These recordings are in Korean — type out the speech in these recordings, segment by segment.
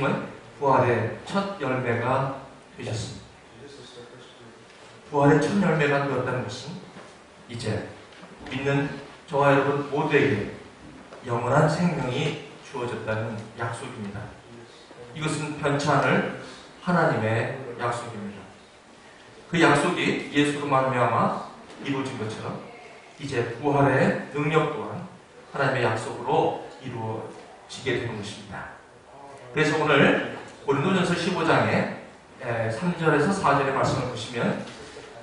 예수님은 부활의 첫 열매가 되셨습니다. 부활의 첫 열매가 되었다는 것은 이제 믿는 저와 여러분 모두에게 영원한 생명이 주어졌다는 약속입니다. 이것은 변치 않을 하나님의 약속입니다. 그 약속이 예수로 말미암아 이루어진 것처럼 이제 부활의 능력 또한 하나님의 약속으로 이루어지게 되는 것입니다. 그래서 오늘 고린도전서 15장에 3절에서 4절의 말씀을 보시면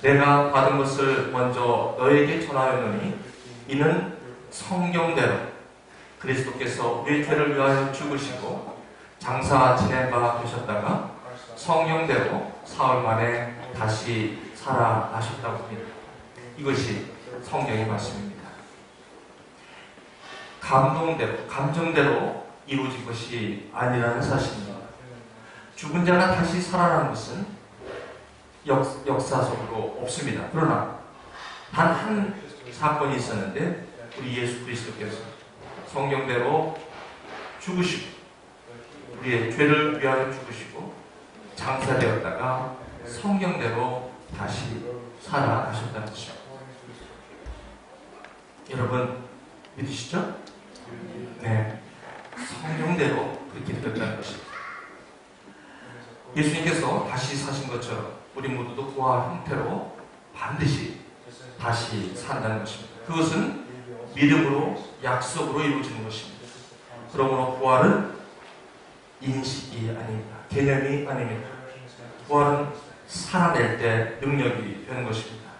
내가 받은 것을 먼저 너에게 전하였노니 이는 성경대로 그리스도께서 우리의 죄를 위하여 죽으시고 장사 지낸 바 되셨다가 성경대로 사흘 만에 다시 살아나셨다고 합니다. 이것이 성경의 말씀입니다. 감정대로 이루어진 것이 아니라는 사실입니다. 죽은 자가 다시 살아나는 것은 역사 속으로 없습니다. 그러나 단 한 사건이 있었는데 우리 예수 그리스도께서 성경대로 죽으시고 우리의 죄를 위하여 죽으시고 장사되었다가 성경대로 다시 살아나셨다는 것입니다. 여러분 믿으시죠? 네, 성경대로 그렇게 되었다는 것입니다. 예수님께서 다시 사신 것처럼 우리 모두도 그와 형태로 반드시 다시 산다는 것입니다. 그것은 믿음으로 약속으로 이루어지는 것입니다. 그러므로 부활은 인식이 아닙니다. 개념이 아닙니다. 부활은 살아낼 때 능력이 되는 것입니다.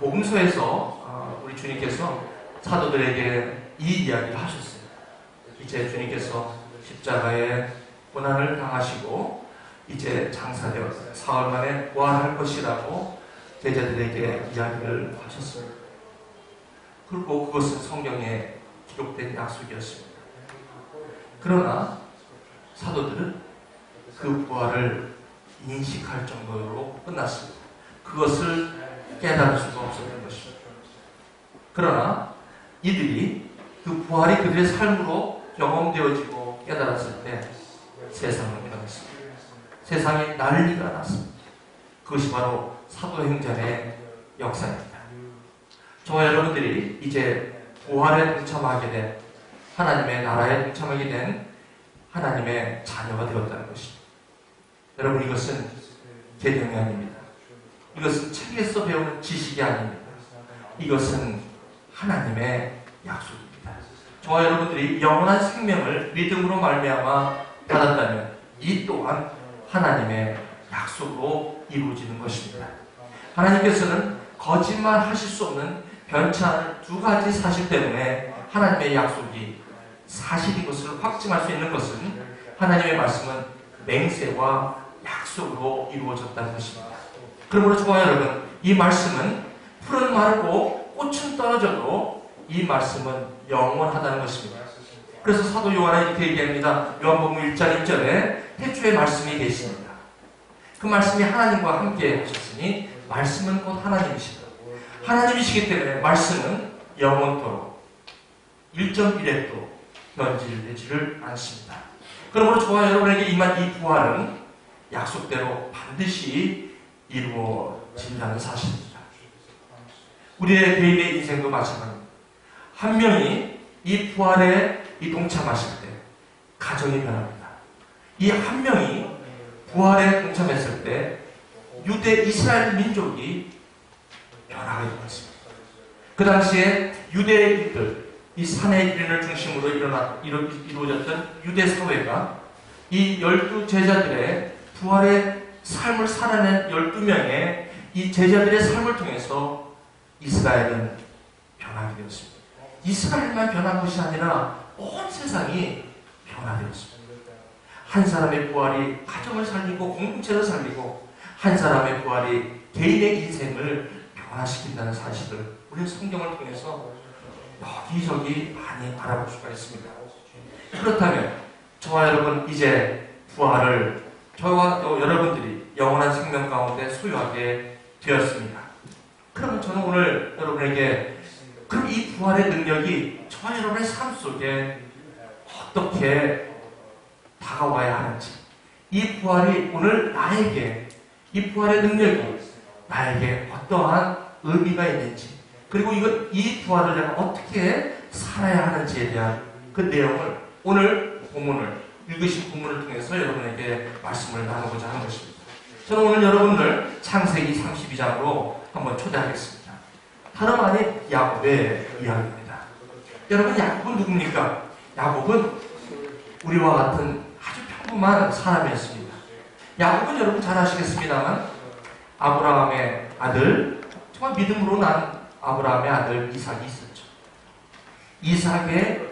복음서에서 우리 주님께서 사도들에게 이 이야기를 하셨어요. 이제 주님께서 십자가에 고난을 당하시고 이제 장사되어 사흘 만에 부활할 것이라고 제자들에게 이야기를 하셨습니다. 그리고 그것은 성경에 기록된 약속이었습니다. 그러나 사도들은 그 부활을 인식할 정도로 끝났습니다. 그것을 깨달을 수가 없었던 것입니다. 그러나 이들이 그 부활이 그들의 삶으로 경험되어지고 깨달았을 때 세상은 변했습니다. 세상에 난리가 났습니다. 그것이 바로 사도행전의 역사입니다. 저와 여러분들이 이제 부활에 동참하게 된 하나님의 나라에 동참하게 된 하나님의 자녀가 되었다는 것입니다. 여러분 이것은 개념이 아닙니다. 이것은 책에서 배우는 지식이 아닙니다. 이것은 하나님의 약속입니다. 저와 여러분들이 영원한 생명을 믿음으로 말미암아 받았다면 이 또한 하나님의 약속으로 이루어지는 것입니다. 하나님께서는 거짓말 하실 수 없는 변치 않을 두 가지 사실 때문에 하나님의 약속이 사실인 것을 확증할 수 있는 것은 하나님의 말씀은 맹세와 약속으로 이루어졌다는 것입니다. 그러므로 저와 여러분 이 말씀은 풀은 마르고 꽃은 떨어져도 이 말씀은 영원하다는 것입니다. 그래서 사도 요한은 이렇게 얘기합니다. 요한복음 1장 1절에 태초에 말씀이 계십니다. 그 말씀이 하나님과 함께 하셨으니 말씀은 곧 하나님이시다. 하나님이시기 때문에 말씀은 영원토록 1.1핵도 변질되지를 않습니다. 그러므로 저와 여러분에게 임한 이 부활은 약속대로 반드시 이루어진다는 사실입니다. 우리의 개인의 인생도 마찬가지입니다. 한 명이 이 부활에 동참하실 때 가정이 변합니다. 이 한 명이 부활에 동참했을 때 유대 이스라엘 민족이 변화가 일어났습니다. 그 당시에 유대인들, 이 사내인을 중심으로 이루어졌던 유대 사회가 이 12제자들의 부활의 삶을 살아낸 12명의 이 제자들의 삶을 통해서 이스라엘은 변하게 되었습니다. 이스라엘만 변한 것이 아니라 온 세상이 변화되었습니다. 한 사람의 부활이 가정을 살리고 공동체를 살리고 한 사람의 부활이 개인의 인생을 변화시킨다는 사실을 우리는 성경을 통해서 여기저기 많이 알아볼 수가 있습니다. 그렇다면 저와 여러분 이제 부활을 저와 여러분들이 영원한 생명 가운데 소유하게 되었습니다. 그럼 저는 오늘 여러분에게 그럼 이 부활의 능력이 저와 여러분의 삶 속에 어떻게 다가와야 하는지, 이 부활이 오늘 나에게, 이 부활의 능력이 나에게 어떠한 의미가 있는지, 그리고 이 부활을 내가 어떻게 살아야 하는지에 대한 그 내용을 오늘 본문을, 읽으신 본문을 통해서 여러분에게 말씀을 나누고자 하는 것입니다. 저는 오늘 여러분을 창세기 32장으로 한번 초대하겠습니다. 다름 아닌 야곱의 이야기입니다. 여러분, 야곱은 누굽니까? 야곱은 우리와 같은 아주 평범한 사람이었습니다. 야곱은 여러분 잘 아시겠습니다만 아브라함의 아들, 정말 믿음으로 난 아브라함의 아들 이삭이 있었죠. 이삭의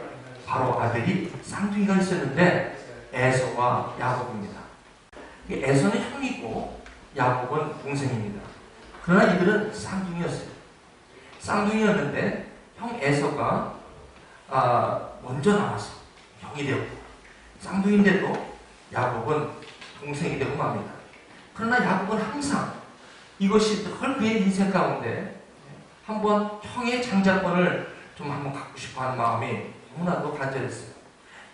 바로 아들이 쌍둥이가 있었는데 에서와 야곱입니다. 에서는 형이고 야곱은 동생입니다. 그러나 이들은 쌍둥이였어요. 쌍둥이였는데 형 에서가 먼저 나와서 형이 되었고, 쌍둥이인데도 야곱은 동생이 되고 맙니다. 그러나 야곱은 항상 이것이 늘 그의 인생 가운데 한번 형의 장자권을 좀 한번 갖고 싶어 하는 마음이 너무나도 간절했어요.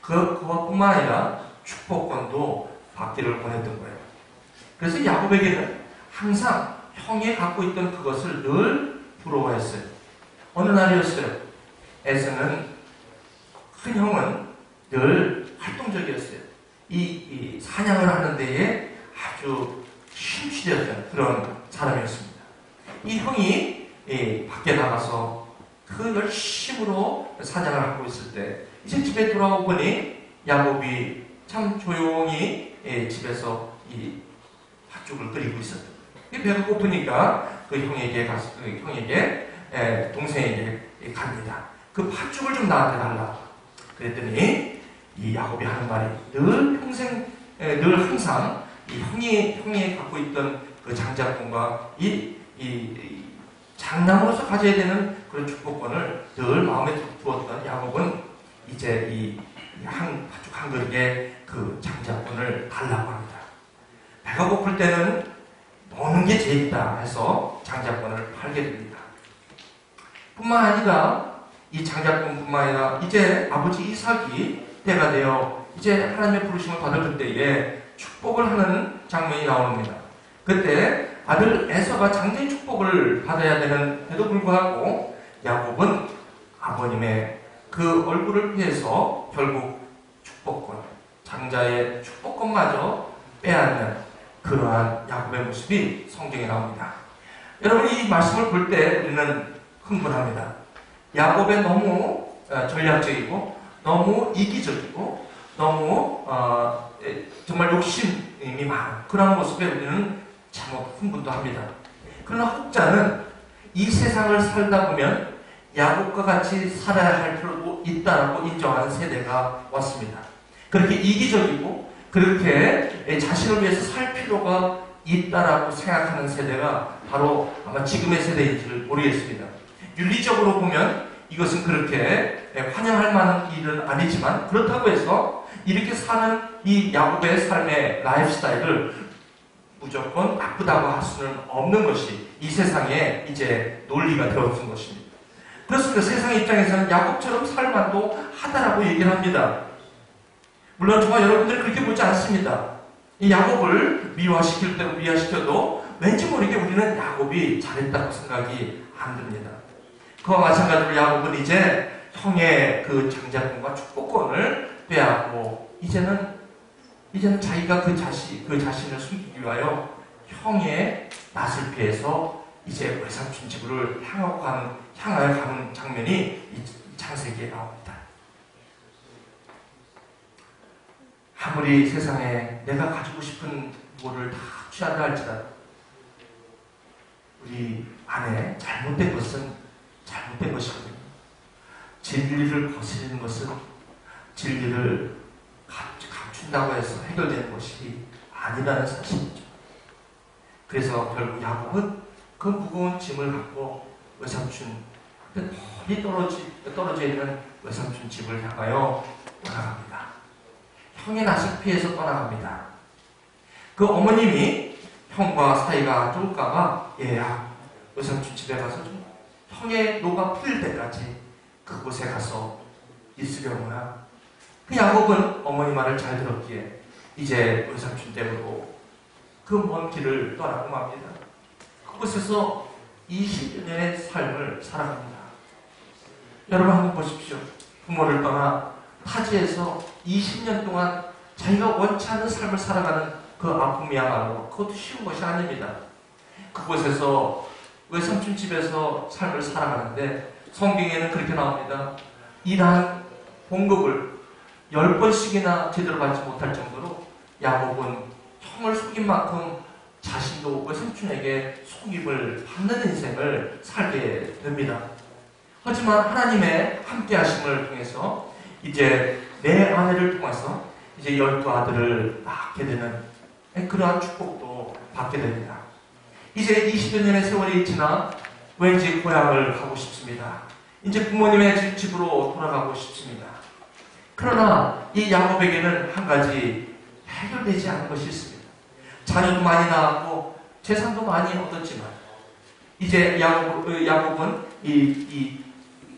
그것뿐만 아니라 축복권도 받기를 원했던 거예요. 그래서 야곱에게는 항상 형이 갖고 있던 그것을 늘 부러워했어요. 어느 날이었어요. 에서는, 큰 형은 늘 활동적이었어요. 이 사냥을 하는 데에 아주 심취되었던 그런 사람이었습니다. 이 형이 밖에 나가서 그 열심으로 사냥을 하고 있을 때 이제 집에 돌아오고 보니 야곱이 참 조용히 집에서 이 팥죽을 끓이고 있었던 거예요. 배가 고프니까 그 형에게 가서, 동생에게 갑니다. 그 팥죽을 좀 나한테 달라. 그랬더니 이 야곱이 하는 말이 늘 항상 이 형이 갖고 있던 그 장자권과 이 장남으로서 가져야 되는 그런 축복권을 늘 마음에 두었던 야곱은 이제 이 팥죽 한 그릇에 그 장자권을 달라고 합니다. 배가 고플 때는 먹는 게 제일이다 해서 장자권을 팔게 됩니다. 뿐만 아니라 이 장자권뿐만 아니라 이제 아버지 이삭이 때가 되어 이제 하나님의 부르심을 받을 그때에 축복을 하는 장면이 나옵니다. 그때 아들 에서가 장자의 축복을 받아야 되는데도 불구하고 야곱은 아버님의 그 얼굴을 피해서 결국 축복권, 장자의 축복권마저 빼앗는 그러한 야곱의 모습이 성경에 나옵니다. 여러분, 이 말씀을 볼 때 우리는 흥분합니다. 야곱의 너무 전략적이고 너무 이기적이고 너무 정말 욕심이 많은 그런 모습에 우리는 참혹 흥분도 합니다. 그러나 혹자는 이 세상을 살다 보면 야곱과 같이 살아야 할 필요도 있다라고 인정하는 세대가 왔습니다. 그렇게 이기적이고 그렇게 자신을 위해서 살 필요가 있다라고 생각하는 세대가 바로 아마 지금의 세대인지를 모르겠습니다. 윤리적으로 보면 이것은 그렇게 환영할 만한 일은 아니지만, 그렇다고 해서 이렇게 사는 이 야곱의 삶의 라이프스타일을 무조건 나쁘다고 할 수는 없는 것이 이 세상에 이제 논리가 들어선 것입니다. 그렇습니다. 세상 입장에서는 야곱처럼 살만도 하다라고 얘기를 합니다. 물론 저와 여러분들은 그렇게 보지 않습니다. 이 야곱을 미화시킬 대로 미화시켜도 왠지 모르게 우리는 야곱이 잘했다고 생각이 안 듭니다. 그와 마찬가지로 야곱은 이제 형의 그 장자권과 축복권을 빼앗고 이제는 자기가 그 자신을 숨기기 위하여 형의 낯을 피해서 이제 외삼촌 집으로 향하여 가는 장면이 이 창세기에 나옵니다. 아무리 세상에 내가 가지고 싶은 뭐를 다 취한다 할지라도 우리 안에 잘못된 것은 잘못된 것이거든요. 진리를 거스르는 것은 진리를 감춘다고 해서 해결되는 것이 아니라는 사실이죠. 그래서 결국 야곱은 그 무거운 짐을 갖고 외삼촌, 멀리 떨어져 있는 외삼촌 집을 향하여 떠나갑니다. 형의 낯을 피해서 떠나갑니다. 그 어머님이 형과 사이가 안 좋을까봐 얘야, 외삼촌 집에 가서 좀 형의 노가 풀릴 때까지 그곳에 가서 있으려구나. 그 야곱은 어머니 말을 잘 들었기에 이제 외삼촌 댁으로 그 먼 길을 떠나고 맙니다. 그곳에서 20년의 삶을 살아갑니다. 여러분 한번 보십시오. 부모를 떠나 타지에서 20년 동안 자기가 원치 않는 삶을 살아가는 그 아픔이야말로 그것도 쉬운 것이 아닙니다. 그곳에서 외삼촌 집에서 삶을 살아가는데 성경에는 그렇게 나옵니다. 일한 봉급을 10번씩이나 제대로 받지 못할 정도로 야곱은 형을 속인 만큼 자신도 외삼촌에게 속임을 받는 인생을 살게 됩니다. 하지만 하나님의 함께 하심을 통해서 이제 내 아내를 통해서 이제 12아들을 낳게 되는 그러한 축복도 받게 됩니다. 이제 20여 년의 세월이 지나 왠지 고향을 가고 싶습니다. 이제 부모님의 집으로 돌아가고 싶습니다. 그러나 이 야곱에게는 한 가지 해결되지 않은 것이 있습니다. 자녀도 많이 낳았고 재산도 많이 얻었지만 이제 야곱은 이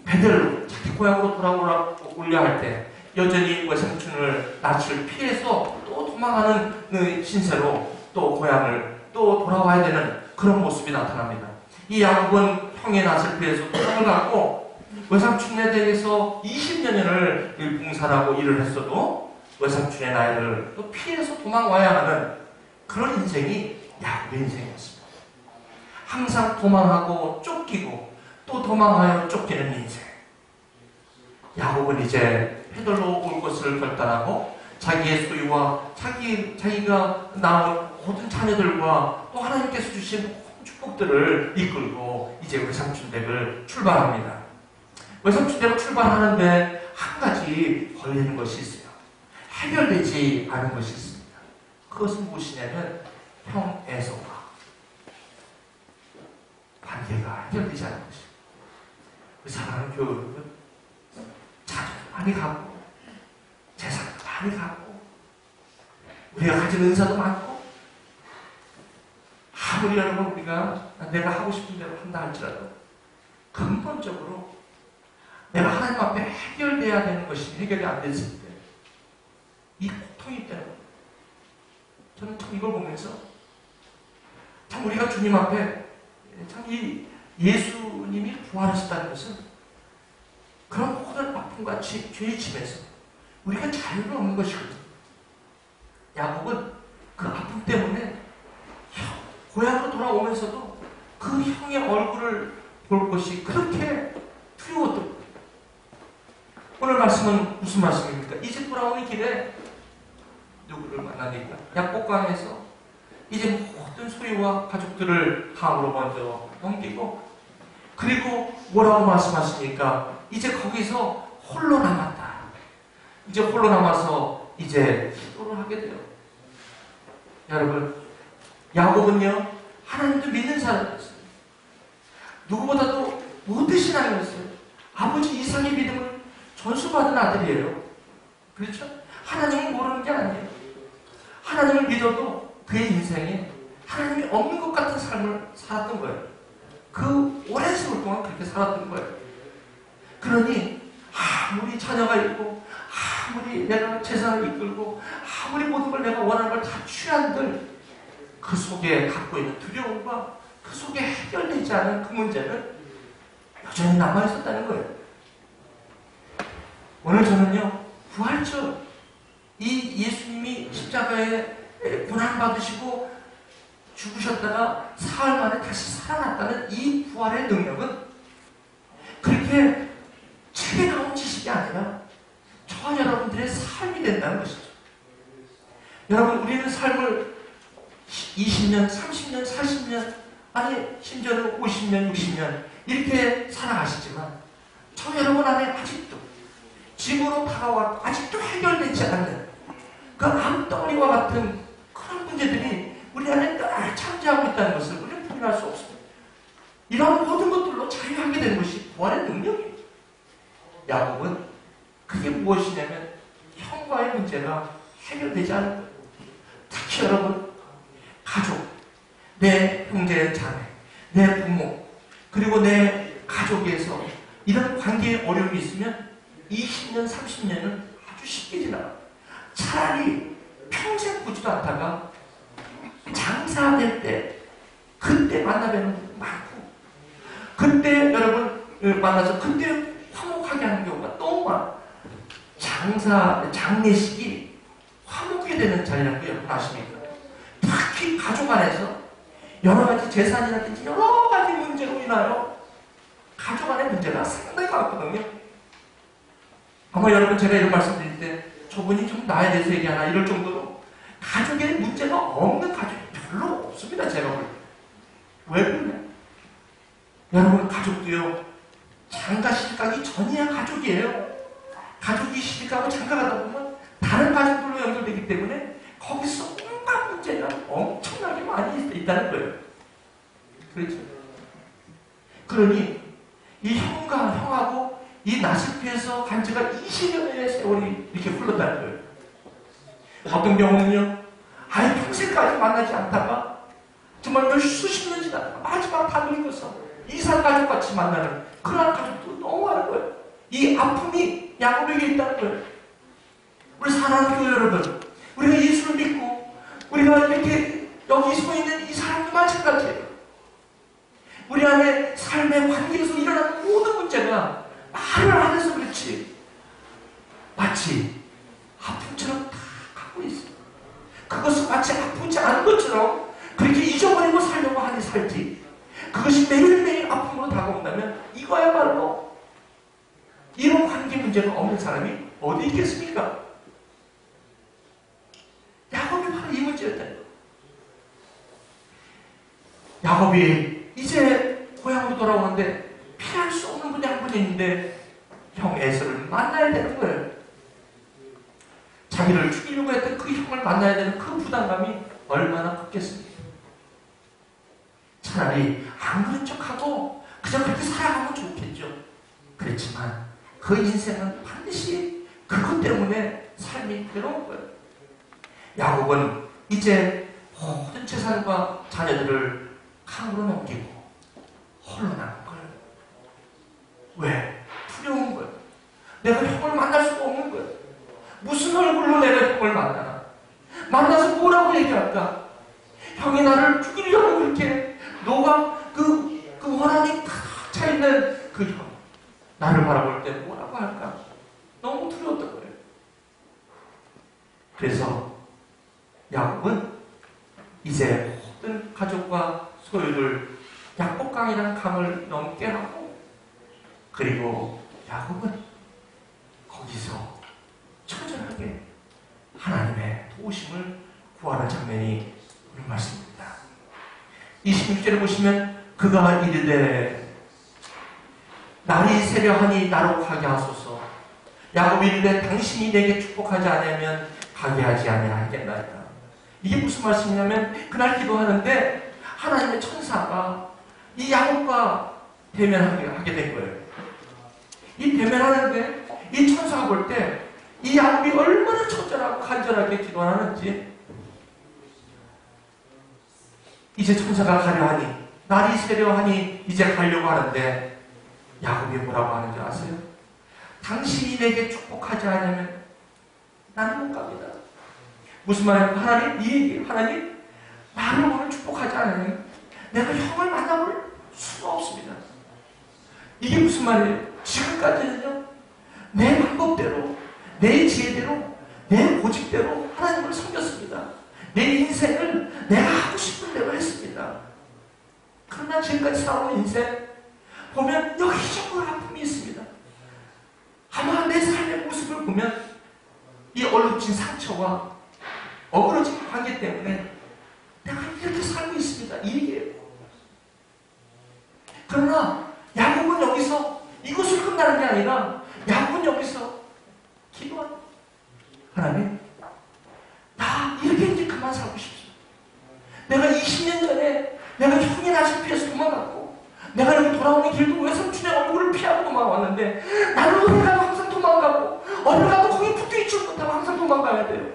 베델로 자기 고향으로 돌아오려 할 때 여전히 외삼촌을 낯을 피해서 또 도망하는 신세로 또 고향을 또 돌아와야 되는 그런 모습이 나타납니다. 이 야곱은 형의 낯을 피해서 도망을 갔고 외삼촌에 대해서 20년을 봉사하고 일을 했어도 외삼촌의 나이를 또 피해서 도망와야 하는 그런 인생이 야곱의 인생이었습니다. 항상 도망하고 쫓기고 또 도망하여 쫓기는 인생. 야곱은 이제 베들로 올 것을 결단하고 자기의 소유와 자기가 낳은 모든 자녀들과 또 하나님께서 주신 모든 축복들을 이끌고 이제 외삼촌 댁을 출발합니다. 외삼촌 댁을 출발하는데 한 가지 걸리는 것이 있어요. 해결되지 않은 것이 있습니다. 그것은 무엇이냐면 형 에서와 관계가 해결되지 않은 것입니다. 그 사랑하는 교육은 자녀도 많이 갖고 재산도 많이 갖고 우리가 가진 은사도 많고 아무리 여러분 우리가 내가 하고 싶은 대로 한다 할지라도 근본적으로 내가 하나님 앞에 해결돼야 되는 것이 해결이 안 됐을 때 이 고통이 있다는 겁니다. 저는 참 이걸 보면서 참 우리가 주님 앞에 참 이 예수님이 부활하셨다는 것은 그런 모든 아픔과 죄의 짐에서 우리가 자유를 얻는 것이거든요. 야곱은 그 아픔 때문에 고향으로 돌아오면서도 그 형의 얼굴을 볼 것이 그렇게 두려웠던 거예요. 오늘 말씀은 무슨 말씀입니까? 이제 돌아오는 길에 누구를 만나니까 약복강에서 이제 모든 소유와 가족들을 강으로 먼저 넘기고 그리고 뭐라고 말씀하십니까? 이제 거기서 홀로 남았다. 이제 홀로 남아서 이제 기도를 하게 돼요. 여러분, 야곱은요 하나님도 믿는 사람이었어요. 누구보다도 모든 신앙이었어요. 아버지 이삭의 믿음을 전수받은 아들이에요. 그렇죠? 하나님을 모르는 게 아니에요. 하나님을 믿어도 그의 인생에 하나님이 없는 것 같은 삶을 살았던 거예요. 그 오랜 세월 동안 그렇게 살았던 거예요. 그러니 아무리 자녀가 있고 아무리 내가 재산을 이끌고 아무리 모든 걸 내가 원하는 걸 다 취한들 그 속에 갖고 있는 두려움과 그 속에 해결되지 않은 그 문제는 여전히 남아있었다는 거예요. 오늘 저는요 부활절 이 예수님이 십자가에 고난받으시고 죽으셨다가 사흘 만에 다시 살아났다는 이 부활의 능력은 그렇게 책에 나온 지식이 아니라 저와 여러분들의 삶이 된다는 것이죠. 여러분 우리는 삶을 20년, 30년, 40년 아니 심지어는 50년, 60년 이렇게 살아가시지만 저 여러분 안에 아직도 집으로 다가와 아직도 해결되지 않는 그 암덩어리와 같은 그런 문제들이 우리 안에 늘 참지하고 있다는 것을 우리는 부인할 수 없습니다. 이런 모든 것들로 자유하게 되는 것이 부활의 능력이에요. 야곱은 그게 무엇이냐면 형과의 문제가 해결되지 않은 거예요. 특히 여러분 가족, 내 형제 자매, 내 부모 그리고 내 가족에서 이런 관계에 어려움이 있으면 20년, 30년은 아주 쉽게 지나. 차라리 평생 보지도 않다가 장사될 때 그때 만나뵈는 분도 많고, 그때 여러분 만나서 그때 화목하게 하는 경우가 너무 많아. 장례식이 화목게 되는 자리라고 여러분 아십니까? 특히 가족 안에서 여러 가지 재산이라든지 여러 가지 문제로 인하여 가족 안의 문제가 상당히 많거든요. 아마 여러분 제가 이런 말씀 드릴 때 저분이 좀 나에 대해서 얘기하나 이럴 정도로 가족에 문제가 없는 가족이 별로 없습니다. 제가 볼 때. 왜 그러냐? 여러분 가족도요, 장가 시집가기 전이야 가족이에요. 가족이 시집가고 장가 가다 보면 다른 가족들로 연결되기 때문에 거기서 온갖 문제가 엄청나게 많이 있다는 거예요. 그렇죠? 그러니 이 형하고 이 나실피에서 간 지가 20년의 세월이 이렇게 흘렀다는 거예요. 어떤 경우는요, 아예 평생까지 만나지 않다가 정말 수십 년 지나다가 마지막 다 늙어서 이산 가족같이 만나는 그런 가족도 너무 많은 거예요. 이 아픔이 야곱에게 있다는 거예요. 우리 사랑하는 교회 여러분, 우리가 예수를 믿고 우리가 이렇게 여기 서 있는 이 사람도 마찬가지예요. 우리 안에 삶의 관계에서 일어나는 모든 문제가 말을 안 해서 그렇지 마치 아픔처럼 다 갖고 있어요. 그것은 마치 아프지 않은 것처럼 그렇게 잊어버리고 살려고 하니 살지, 그것이 매일매일 아픔으로 다가온다면 이거야말로 이런 관계 문제가 없는 사람이 어디 있겠습니까? 야곱이 바로 이 문제였다. 야곱이 이제 고향으로 돌아오는데 피할 수 없는 분이 한 분이 있는데 형 에서를 만나야 되는 거예요. 자기를 죽이려고 했던 그 형을 만나야 되는 그 부담감이 얼마나 컸겠습니까? 차라리 안 그런 척하고 그냥 그렇게 살아가면 좋겠죠. 그렇지만 그 인생은 반드시 그것 때문에 삶이 괴로운 거예요. 야곱은 이제 모든 재산과 자녀들을 강으로 넘기고 홀로 남은 거예요. 왜? 두려운 거예요. 내가 형을 만날 수가 없는 거예요. 무슨 얼굴로 내가 형을 만나나? 만나서 뭐라고 얘기할까? 형이 나를 죽이려고 그렇게 너가 그 원한이 가득 차있는 그 형, 나를 바라볼 때 뭐라고 할까? 너무 두려웠던 거예요. 그래서 야곱은 이제 모든 가족과 소유를 약복강이라는 강을 넘게 하고, 그리고 야곱은 거기서 처절하게 하나님의 도우심을 구하는 장면이 오늘 말씀입니다. 26절에 보시면 그가 이르되 날이 새려하니 나로 가게 하소서. 야곱이 이르되 당신이 내게 축복하지 않으면 가게 하지 아니하겠나이다. 이게 무슨 말씀이냐면 그날 기도하는데 하나님의 천사가 이 야곱과 대면하게 된 거예요. 이 대면하는데 이 천사가 볼 때 이 야곱이 얼마나 처절하고 간절하게 기도하는지, 이제 천사가 가려 하니 날이 새려 하니 이제 가려고 하는데 야곱이 뭐라고 하는지 아세요? 당신이 내게 축복하지 않으면 나는 못 갑니다. 무슨 말이에요? 하나님, 이 얘기, 하나님 나를 오늘 축복하지 않으면 내가 형을 만나볼 수가 없습니다. 이게 무슨 말이에요? 지금까지는요, 내 방법대로, 내 지혜대로, 내 고집대로 하나님을 섬겼습니다. 내 인생을 내가 하고 싶은 대로 했습니다. 그러나 지금까지 살아온 인생 보면 여기저기 아픔이 있습니다. 아마 내 삶의 모습을 보면 이 얼룩진 상처와 어그러진 관계 때문에 내가 이렇게 살고 있습니다. 이 얘기예요. 그러나 야곱은 여기서 이것을 끝나는 게 아니라 야곱은 여기서 기도합니다. 하나님, 나 이렇게 이제 그만 살고 싶습니다. 내가 20년 전에 내가 형이 나실 피해서 도망갔고, 내가 여기 돌아오는 길도 외삼촌의 얼굴을 피하고 도망왔는데, 나는 어딜 가도 항상 도망가고, 어딜 가도 거기 붙어있지 못하고 항상 도망가야 돼요.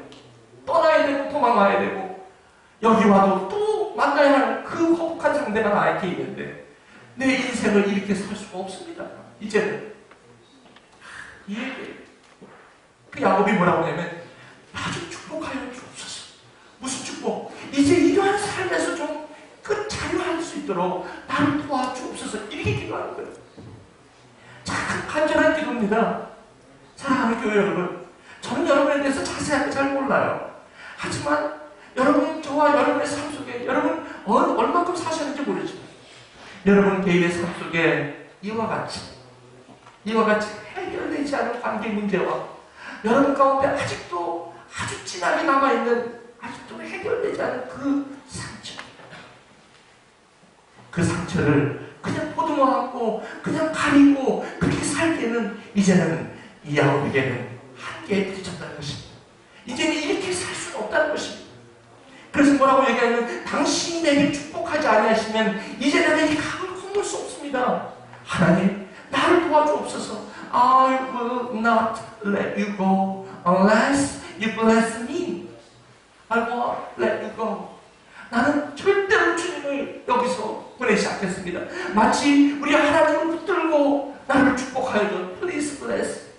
떠나야 되고 도망가야 되고, 여기 와도 또 만나야 할 그 허북한 상대가 나에게 있는데 내 인생을 이렇게 살 수가 없습니다. 이제는 이 얘기예요. 그 그 야곱이 뭐라고 하냐면 아주 축복하여 주옵소서. 무슨 축복? 이제 이러한 삶에서 좀 그 자유할 수 있도록 나를 도와주옵소서. 이렇게 기도하는 거예요. 참 간절한 기도입니다. 사랑하는 교회 여러분, 저는 여러분에 대해서 자세하게 잘 몰라요. 하지만 여러분, 저와 여러분의 삶 속에 여러분 얼마큼 사셨는지 모르지만 여러분 개인의 삶 속에 이와 같이 해결되지 않은 관계 문제와 여러분 가운데 아직도 아주 진하게 남아있는 아직도 해결되지 않은 그 상처를 그냥 보듬어 안고 그냥 가리고 그렇게 살기에는 이제는 이 야곱에게는 한계에 부딪혔다는 것입니다. 이제는 이렇게 살 수는 없다는 것입니다. 그래서 뭐라고 얘기하면 당신이 내게 축복하지 아니하시면 이제는 내게 각을 건널 수 없습니다. 하나님 나를 도와주옵소서. I will not let you go unless you bless me. I won't let you go. 나는 절대로 주님을 여기서 보내지 않겠습니다. 마치 우리 하나님을 붙들고 나를 축복하여 줘. Please bless.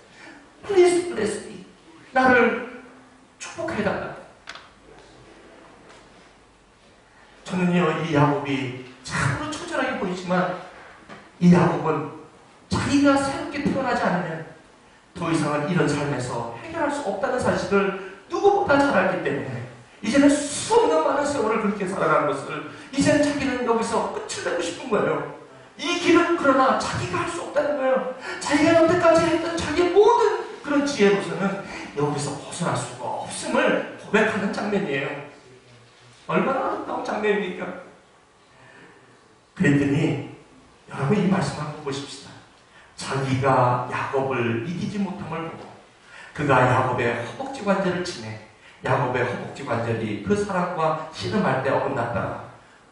Please bless me. 나를 축복해달라. 저는요, 이 야곱이 참으로 처절하게 보이지만 이 야곱은 자기가 새롭게 태어나지 않으면 더 이상은 이런 삶에서 해결할 수 없다는 사실을 누구보다 잘 알기 때문에 이제는 수없는 많은 세월을 그렇게 살아가는 것을 이제는 자기는 여기서 끝을 내고 싶은 거예요. 이 길은 그러나 자기가 할 수 없다는 거예요. 자기가 여태까지 했던 자기의 모든 그런 지혜로서는 여기서 벗어날 수가 없음을 고백하는 장면이에요. 얼마나 아름다운 장면입니까? 그랬더니 여러분 이 말씀 한번 보십시다. 자기가 야곱을 이기지 못함을 보고 그가 야곱의 허벅지 관절을 치네. 야곱의 허벅지 관절이 그 사람과 씨름할 때 어긋났다.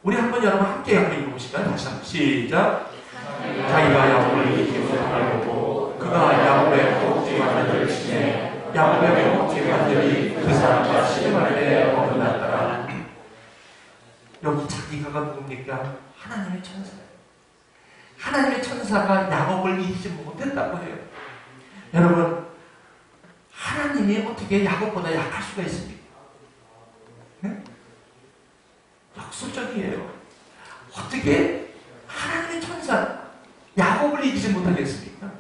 우리 한번 여러분 함께 한번 읽어보실까요? 다시 한번 시작. 자기가 야곱을 이기지 못함을 보고 그가 야곱의 허벅지 관절을 치네. 야곱의 허벅지 관절이 그 사람과 씨름할 때 어긋났다. 여기 자기가가 누굽니까? 하나님의 천사예요. 하나님의 천사가 야곱을 이기지 못했다고 해요. 여러분, 하나님이 어떻게 야곱보다 약할 수가 있습니까? 네? 역설적이에요. 어떻게 하나님의 천사 야곱을 이기지 못하겠습니까?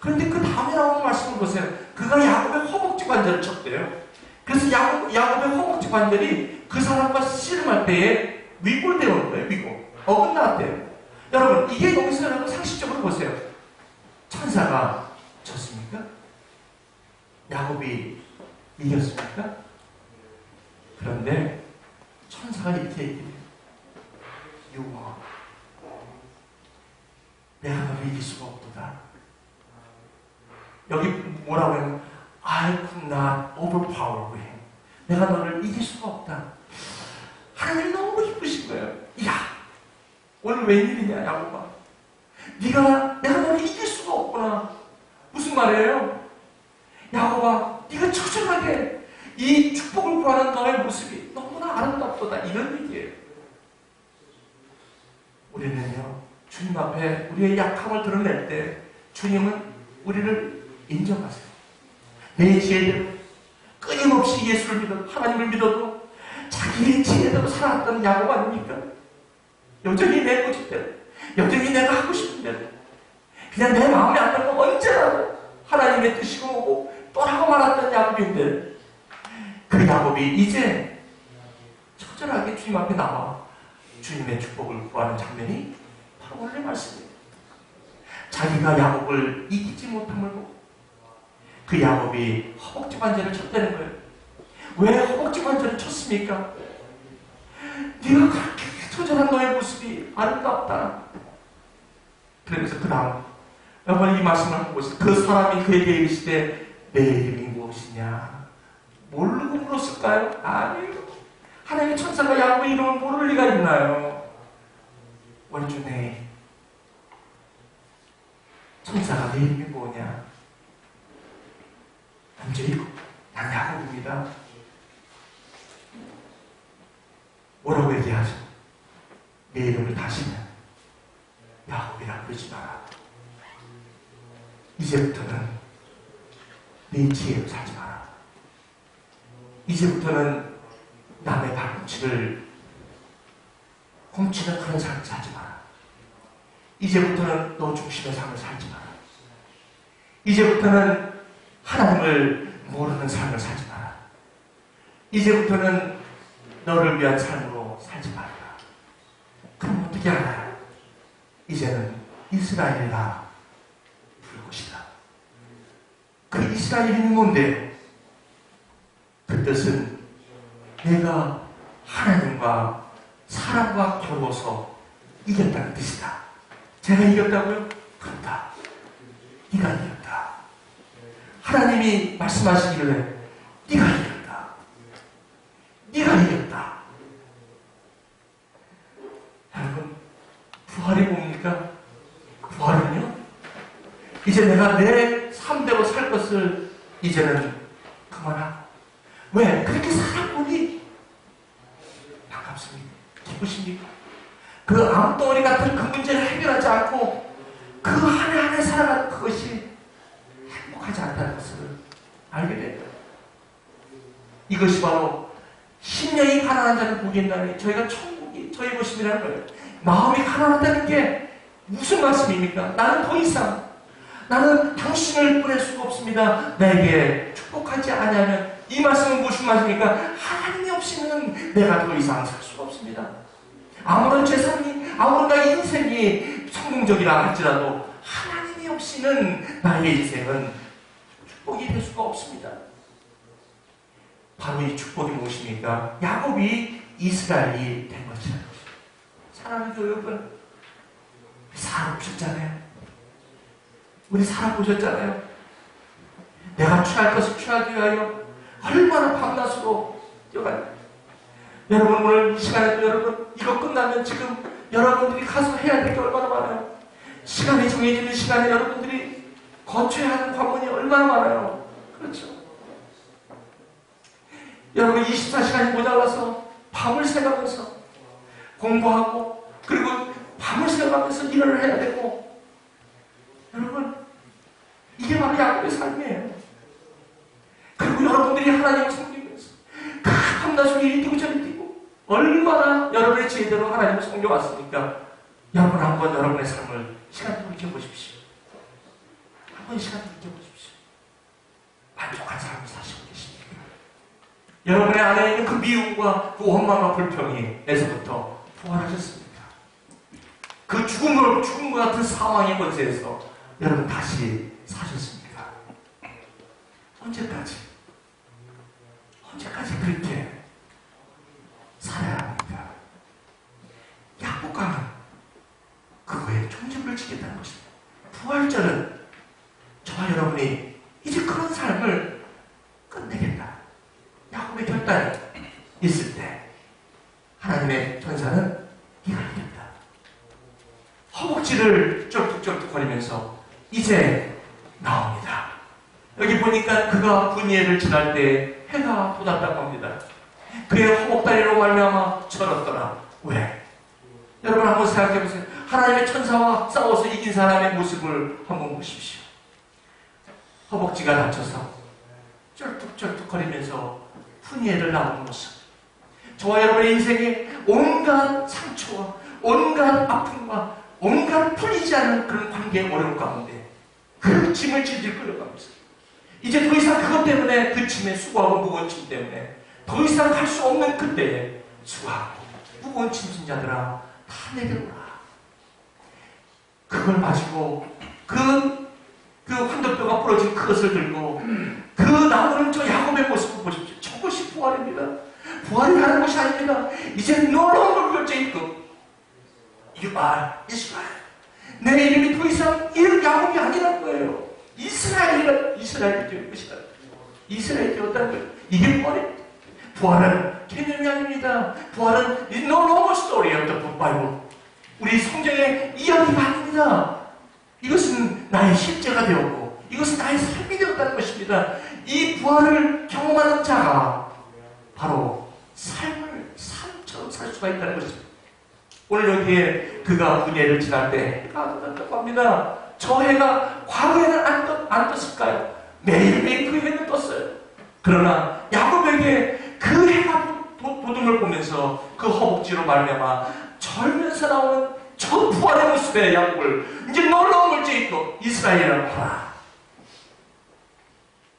그런데 그 다음에 나오는 말씀을 보세요. 그가 야곱의 허벅지 관절을 쳤대요. 그래서 야곱의 허벅지 관절이 그 사람과 씨름할 때에 위골되는 거예요. 위골. 어긋났대요. 여러분, 이게 여기서 여러분 상식적으로 보세요. 천사가 졌습니까? 야곱이 이겼습니까? 그런데 천사가 이렇게 얘기해요. 유아, 내가 너를 이길 수가 없도다. 여기 뭐라고 하면 I could not overpower him. 내가 너를 이길 수가 없다. 하나님이 너무 기쁘신 거예요. 야, 오늘 웬일이냐 야곱아. 내가 너를 이길 수가 없구나. 무슨 말이에요? 야곱아, 네가 처절하게 이 축복을 구하는 너의 모습이 너무나 아름답도다. 이런 얘기예요. 우리는요, 주님 앞에 우리의 약함을 드러낼 때 주님은 우리를 인정하세요. 내 지혜대로 끊임없이 예수를 믿어도 하나님을 믿어도 자기의 지혜대로 살아왔던 야곱 아닙니까? 여전히 내 고집대로, 여전히 내가 하고 싶은 대로, 그냥 내 마음에 안 들면 언제라도 하나님의 뜻이고 뭐고 또라고 말았던 야곱인데 그 야곱이 이제 처절하게 주님 앞에 나와 주님의 축복을 구하는 장면이 바로 오늘의 말씀이에요. 자기가 야곱을 이기지 못함을 보고 그 야곱이 허벅지 관절을 쳤다는 거예요. 왜 허벅지 관절을 쳤습니까? 네가 그렇게 처절한 너의 모습이 아름답다. 그러면서 그 다음 여러분 이 말씀을 한번 보세요. 그 사람이 그에게 이르시되 내 이름이 무엇이냐? 모르고 물었을까요? 아니요. 하나님의 천사가 야곱의 이름을 모를 리가 있나요? What's your name? 천사가 내 이름이 뭐냐? 먼저 읽고 난 야곱입니다. 뭐라고 얘기하죠? 내 이름을 다시는 야곱이라 부르지 마라. 이제부터는 내 네 지혜로 살지 마라. 이제부터는 남의 발꿈치를 훔치는 그런 삶을 살지 마라. 이제부터는 너 중심의 삶을 살지 마라. 이제부터는 하나님을 모르는 삶을 살지 마라. 이제부터는 너를 위한 삶으로 살지 말라. 그럼 어떻게 하나? 이제는 이스라엘이라 부를 것이다. 그 이스라엘이 뭔데요? 그 뜻은 내가 하나님과 사람과 겨루어서 이겼다는 뜻이다. 제가 이겼다고요? 그렇다. 네가 이겼다. 하나님이 말씀하시기를 네가 이겼다. 네가 이겼다. 여러분, 부활이 뭡니까? 부활은요, 이제 내가 내 삶대로 살 것을 이제는 그만하고, 왜? 그렇게 살아보니 반갑습니다. 기쁘십니까? 그 암덩어리 같은 그 문제를 해결하지 않고 그 하나하나 살아가는 그것이 행복하지 않다는 것을 알게 됩니다. 이것이 바로 심령이 가난한 자는 복이 있나니 저희가 천국이 저희 것임이라는 거예요. 마음이 가난하다는 게 무슨 말씀입니까? 나는 더 이상 나는 당신을 보낼 수가 없습니다. 나에게 축복하지 않으면 이 말씀은 무슨 말씀입니까? 하나님이 없이는 내가 더 이상 살 수가 없습니다. 아무런 재산이, 아무런 나의 인생이 성공적이라 할지라도 하나님이 없이는 나의 인생은 축복이 될 수가 없습니다. 바로 이 축복이 무엇입니까? 야곱이 이스라엘이 된 것이라는 것입니다. 사랑하는 여러분, 살아보셨잖아요. 우리 살아보셨잖아요. 내가 취할 것을 취하기 위하여 얼마나 밤낮으로 뛰어가요. 여러분, 오늘 이 시간에도 여러분, 이거 끝나면 지금 여러분들이 가서 해야 될 게 얼마나 많아요. 시간이 정해지는 시간에 여러분들이 거쳐야 하는 관문이 얼마나 많아요. 그렇죠. 여러분, 24시간이 모자라서 밤을 새가면서 공부하고, 그리고 밤을 새가면서 일을 해야 되고, 여러분, 이게 바로 야곱의 삶이에요. 그리고 여러분들이 하나님을 섬기면서 그 밤낮으로 이리 뛰고 저리 뛰고 얼마나 여러분의 지혜대로 하나님을 섬겨왔습니까? 여러분, 한번 여러분의 삶을 시간 돌이켜보십시오. 한번 시간 돌이켜보십시오. 만족한 삶을 사시고 계십니까? 여러분의 안에 있는 그 미움과 그 원망과 불평에서부터 부활하셨습니까? 그 죽음과 같은 사망의 권세에서 여러분 다시 사셨습니까? 언제까지 그렇게 살아야 합니까? 약복강은 그거에 종점을 지겠다는 것입니다. 부활절은 저와 여러분이 이제 그런 삶을 끝내겠다. 야곱의 결단이 있을 때 하나님의 천사는 네가 이겼다. 허벅지를 쩔뚝쩔뚝거리면서 이제 나옵니다. 여기 보니까 그가 분이엘을 지날 때 해가 돋았다고 합니다. 그의 허벅다리로 말미암아 절었더라. 왜? 여러분, 한번 생각해보세요. 하나님의 천사와 싸워서 이긴 사람의 모습을 한번 보십시오. 허벅지가 다쳐서 쩔뚝쩔뚝거리면서 분이엘을 나오는 모습. 저와 여러분의 인생에 온갖 상처와 온갖 아픔과 온갖 풀리지 않는 그런 관계의 어려움 가운데 그 짐을 질질 끌어가면서 이제 더 이상 그것 때문에 그 짐에 수고하고 무거운 짐 때문에 더 이상 갈 수 없는 그때에 수고하고 무거운 짐진자들아 다 내게로 오라. 그걸 가지고 그 환도뼈가 부러진 그것을 들고 그 나오는 저 야곱의 모습을 보십시오. 저것이 부활입니다. 부활이라는 것이 아닙니다. 이제 no longer your Jacob. You are Israel. 내 이름이 더 이상 이런 야곱이 아니라는 거예요. 이스라엘이 될 것이다. 이스라엘이 되었다는 거예요. 이게 부활입니다. 부활은 개념이 아닙니다. 부활은 no longer story of the Bible. 우리 성경의 이야기가 아닙니다. 이것은 나의 실제가 되었고 이것은 나의 삶이 되었다는 것입니다. 이 부활을 경험하는 자가 바로 삶을 삶처럼 살 수가 있다는 것입니다. 오늘 여기에 그가 분예를 지날 때 해가 떴다고 합니다. 저 해가 과거에는 안 떴을까요? 매일매일 그 해는 떴어요. 그러나 야곱에게 그 해가 돋음을 보면서 그 허벅지로 말미암아 절면서 나오는 저 부활의 모습의 야곱을 이제 놀라운 물질이 있고 이스라엘이라고 하라.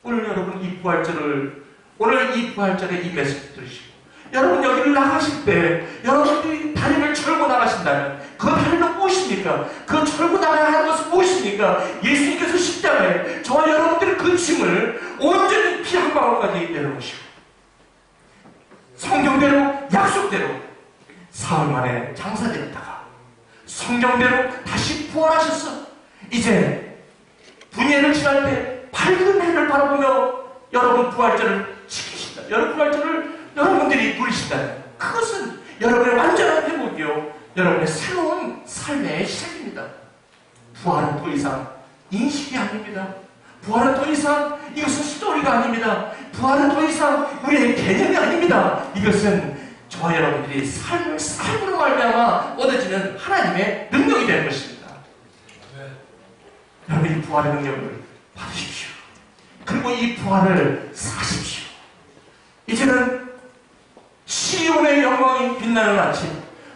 오늘 여러분 이 부활절을, 오늘 이 부활절에 이 메시지 들으시고 여러분 여기를 나가실 때 여러분들이 다리를 철고 나가신다면 그 다리는 무엇입니까? 그 철고 나가야 하는 것은 무엇입니까? 예수님께서 십자가에 저와 여러분들의 그 짐을 온전히 피 한 방울까지 내려놓으시고 성경대로 약속대로 사흘 만에 장사되었다가 성경대로 다시 부활하셨어. 이제 분예를 지날 때 밝은 해를 바라보며 여러분 부활절을 지키신다. 여러분 부활절을 여러분들이 누리신다면 그것은 여러분의 완전한 회복이요, 여러분의 새로운 삶의 시작입니다. 부활은 더 이상 인식이 아닙니다. 부활은 더 이상 이것은 스토리가 아닙니다. 부활은 더 이상 우리의 개념이 아닙니다. 이것은 저와 여러분들이 삶으로 말미암아 얻어지는 하나님의 능력이 되는 것입니다. 여러분 이 부활의 능력을 받으십시오. 그리고 이 부활을 사십시오. 이제는 시온의 영광이 빛나는 아침,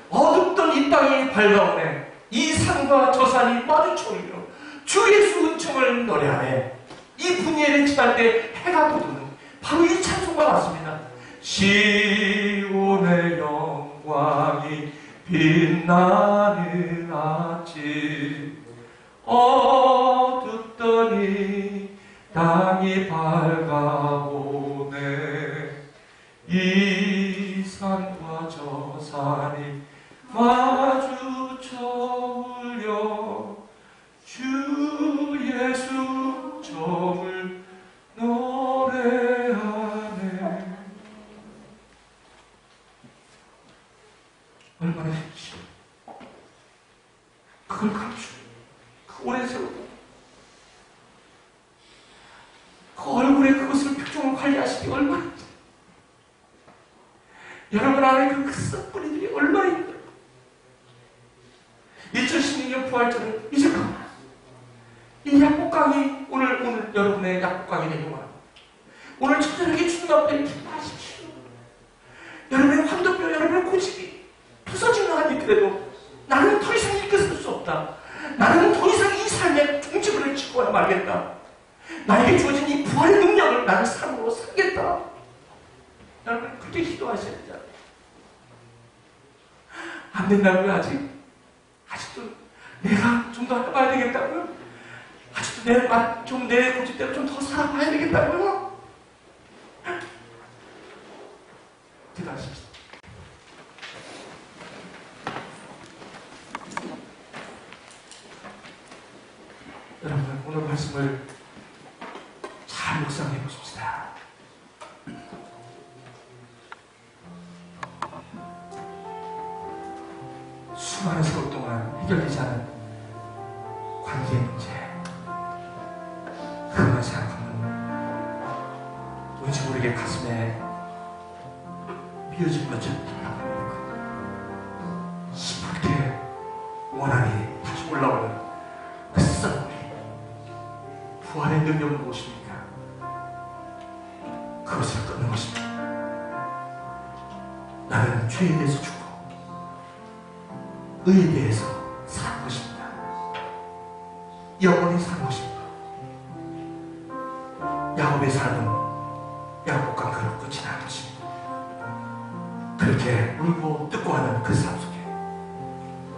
어둡던 이 땅이 밝아오네. 이 산과 저 산이 마주쳐오며 주 예수 은총을 노래하네. 이 분예를 지날 때 해가 돋는 바로 이 찬송과 같습니다. 시온의 영광이 빛나는 아침, 어둡던 이 땅이 밝아오네. 이 산과 저 산이 마주쳐 울려 주 예수 점을 노래하네. 얼마나 힘드시오. 그걸 감추, 그 오랜 세월 그 얼굴에 그것을 표정을 관리하시기 얼마나 힘들어요. 여러분 안에 그 싹뿌리들이 얼마나 힘들어요. 2016년 부활절은 이제 그만. 이 약복강이 오늘 여러분의 약복강이 되기를 원합니다. 오늘 천천하게 주님 앞에 기도하십시오. 여러분의 황도뼈, 여러분의 고집이 부서지는 한이 그래도 나는 더 이상 이끌 수 없다. 나는 더 이상 이 삶의 종지부를 찍어야 말겠다. 나에게 주어진 이 부활의 능력을 나는 삶으로 살겠다. 여러분 그렇게 기도하셔야 되잖아요. 안 된다고요? 아직도 내가 좀 더 해봐야 되겠다고요? 아직도 내 고집대로 좀 더 살아봐야 되겠다고요? 기도하십시오. 여러분 오늘 말씀을 잘 묵상해 보십시다. 수많은 세월 동안 해결되지 않은 관계의 문제, 그것만 생각하면 왠지 모르게 가슴에 미어진 것처럼 달라붙는 시뻘게 원한이 다시 올라오는 그 썰물이 부활의 능력은 무엇입니까? 그것을 끊는 것입니다. 나는 죄에 대해서 죽고 의에 대해서 사는 것입니다. 영원히 사는 것입니다. 야곱의 삶은 야곱과 그로 끝이 나는 것입니다. 그렇게 울고 뜯고 하는 그 삶 속에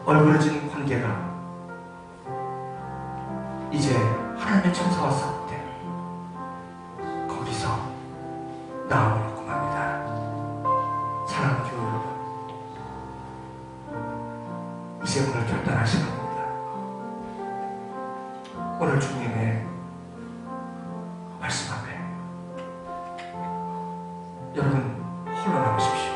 얼굴어진 관계가 이제 하나님의 천사와 싸울 때 거기서 나음을 얻고 맙니다. 사랑하는 교회 여러분, 이제 오늘 결단할 시간입니다. 오늘 주님의 말씀 앞에 여러분 홀로 남으십시오.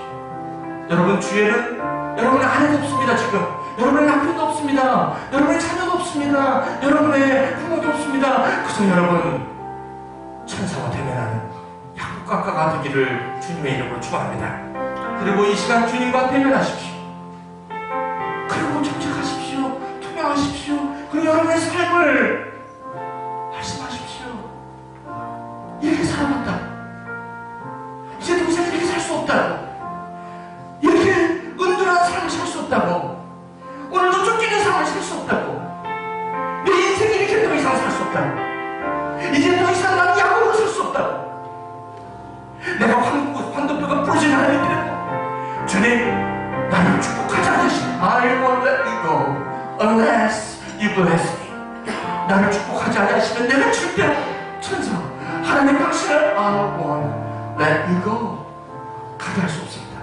여러분 주에는 여러분의 아내도 없습니다. 지금 여러분의 남편도 없습니다. 여러분의 자녀도 없습니다. 여러분의 부모도 없습니다. 그래서 여러분 천사와 대면하는 약국가가 되기를 주님의 이름으로 축원합니다. 그리고 이 시간 주님과 대면하십시오. 그리고 정직하십시오. 투명하십시오. 그리고 여러분의 삶을 말씀하십시오. 이렇게 살아왔다. 이제 더 이상 이렇게 살 수 없다고. 이렇게 은둔한 삶을 살 수 없다고. 오늘도 쫓기는 삶을 살 수 없다고. 내 인생이 이렇게 더 이상 살 수 없다고. 이제 더 이상 나는 야곱으로 살 수 없다고. 내가 환도뼈가 부러진 하나님께 주님, 나를 축복하지 않으시니 I won't let you go unless you bless me. 나를 축복하지 않으시면 내가 절대로 천사 하나님 당신을 I won't let you go 가게 할 수 없습니다.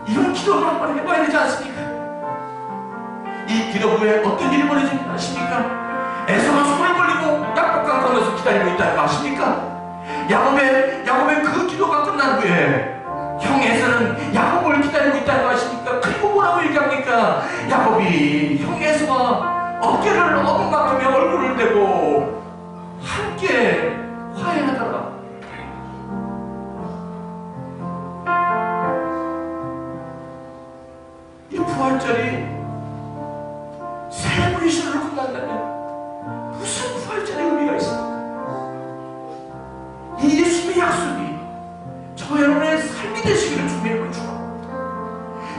이런 기도를 한번 해봐야 되지 않습니까? 이 기도 후에 어떤 일이 벌어지는지 아십니까? 에서가 손을 벌리고 약복강 건너서 기다리고 있다는 거 아십니까? 야곱의 그 기도가 끝난 후에 형 에서는 야곱을 기다리고 있다는 거 아십니까? 그리고 뭐라고 얘기합니까? 야곱이 형 에서가 어깨를 어긋만큼의 얼굴을 대고 함께 화해하더라. 이 부활절이 셀레브레이션으로 끝난다면 무슨 부활절의 의미가 있습니까? 이 예수님의 약속이 저 여러분의 삶이 되시기를 주님을 축원합니다.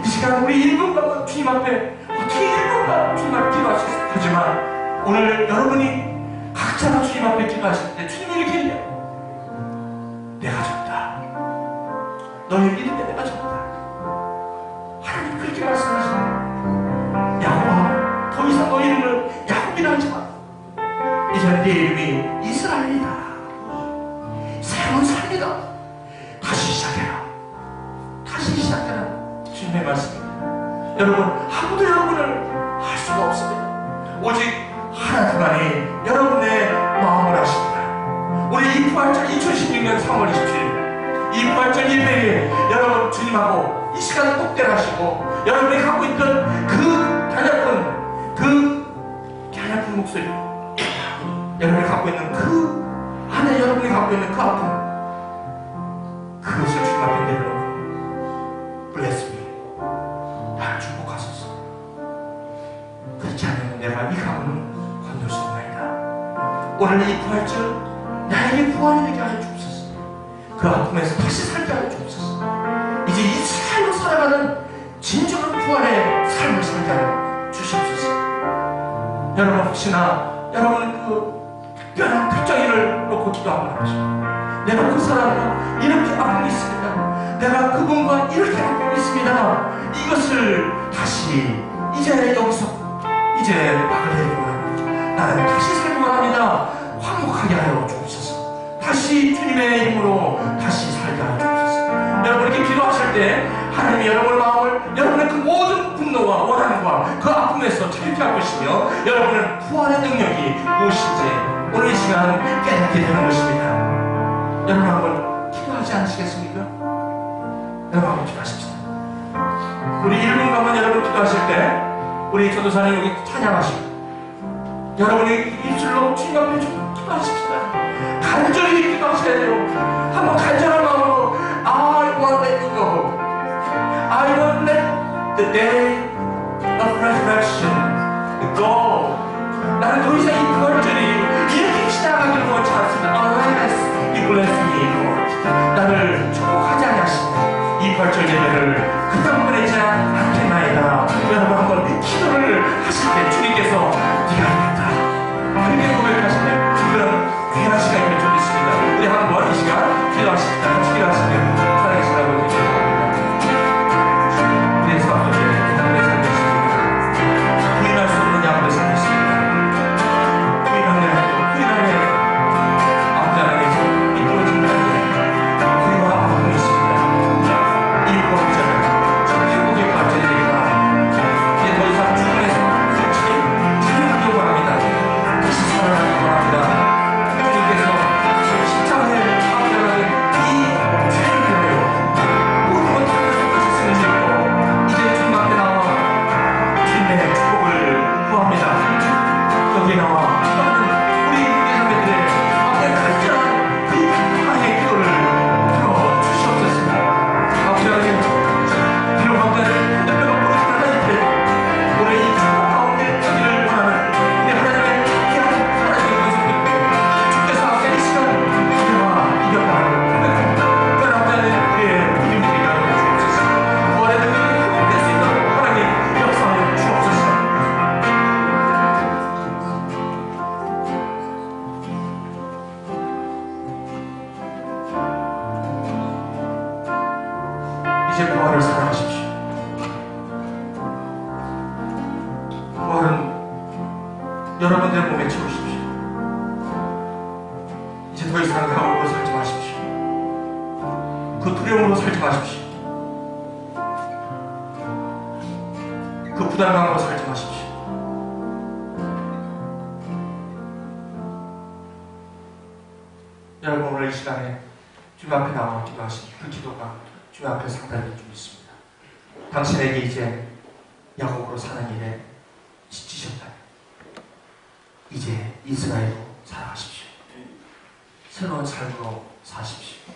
이 시간 우리 1분간 주님 앞에 어떻게 1분간 주님 앞에 기도하실 수 있어요? 하지만 오늘 여러분이 각자가 주님 앞에 기도하실 때 주님이 이렇게 얘기해요. 내가 졌다. 너의 믿음에 내가 졌다. 하나님 그렇게 말씀하시네요. 야곱아, 더 이상 너 이름을 야곱이라 하지 마. 이제 네 이름이 이스라엘이다. 새로운 삶이다. 다시 시작해라. 다시 시작해라. 주님의 말씀입니다. 여러분, 아무도 여러분을 할 수가 없습니다. 오직 하나님만이 여러분의 마음을 아십니다. 우리 이 부활절 2016년 3월 27일 이 부활절 예배에 여러분 주님하고 이 시간을 꼭대로 하시고 여러분이 갖고 있던 그 가냘픈 목소리, 여러분이 갖고 있는 그 안에 여러분이 갖고 있는 그 아픔, 그것을 주님 앞에 내려놓고 Bless me, 나를 축복하소서. 그렇지 않으면 내가 이 가문을 건널 수 없나이다. 오늘 이 부활절 나에게 부활이 되게 하여 주옵소서. 그 아픔에서 다시 살게 하여 주옵소서. 이제 이 삶을 살아가는 진정한 부활의 삶을 살게 하여 주시옵소서. 여러분 혹시나 여러분 그 특별한 특정인을 놓고 기도 한번 하십시오. 내가 그 사람과 이렇게 아픔이 있습니다. 내가 그분과 이렇게 아픔이 있습니다. 이것을 다시 이제 여기서 이제 막을 내리고 합니다. 나는 다시 살고 합니다. 화목하게 하여 주옵소서. 다시 주님의 이름으로 다시 살게 하여 주옵소서. 여러분 이렇게 기도하실 때 하나님이 여러분의 마음을 여러분의 그 모든 분노와 원한과 그 아픔에서 자유케 할 것이며 여러분은 부활의 능력이 무엇인지 오늘 이 시간 깨닫게 되는 것입니다. 여러분 한번 기도하지 않으시겠습니까? 여러분 한번 기도하십시다. 우리 1분간만 여러분 기도하실 때 우리 전도사님 여기 찬양하시고 여러분이 입술로 주님 앞에 좀 기도하십시다. 간절히 기도하셔야 돼요. 한번 간절한 마음으로 I won't let you go. I won't let the day of resurrection go. 나는 더 이상 이 부활절이 이렇게 지나가길 원치 않습니다. Unless you bless me, Lord. 나를 축복하지 않으시면 이 부활절 예배를 그냥 보내지 않겠나이다. 여러분 한번 기도를 하실 때 주님께서 네가 알겠다. 그렇게 고백하실 때 그런 귀한 시간이 될 줄 믿습니다. 우리 한번 이 시간 기도하십니다. 같이 기도하실 때 살아계시다고 기도합니다. 우리의 삶 속에 하나님의 삶이 있습니다. 부인할 수 없는 야곱의 삶이 있습니다. 부인함에 암자랑에 이끌어진다는 그리와 아픔이 있습니다. 이 부활절은 행복의 발전이 되기를 바랍니다. 이제 더 이상 죽음에서 치료하기를 바랍니다. 다시 살아나기를 바랍니다. 주님께서 십자가에 암자랑에 이 죄를 이제 부활을 사랑하십시오. 부활은 여러분들의 몸에 채우십시오. 이제 더 이상 가옥으로 살지 마십시오. 그 두려움으로 살지 마십시오. 그 부담감으로 살지 마십시오. 여러분, 오늘 이 시간에 주님 앞에 나와 기도하신 그 기도가 주님 앞에 상달될 줄 믿습니다. 당신에게 이제 야곱으로 사는 일에 지치셨다면 이제 이스라엘로 살아가십시오. 새로운 삶으로 사십시오.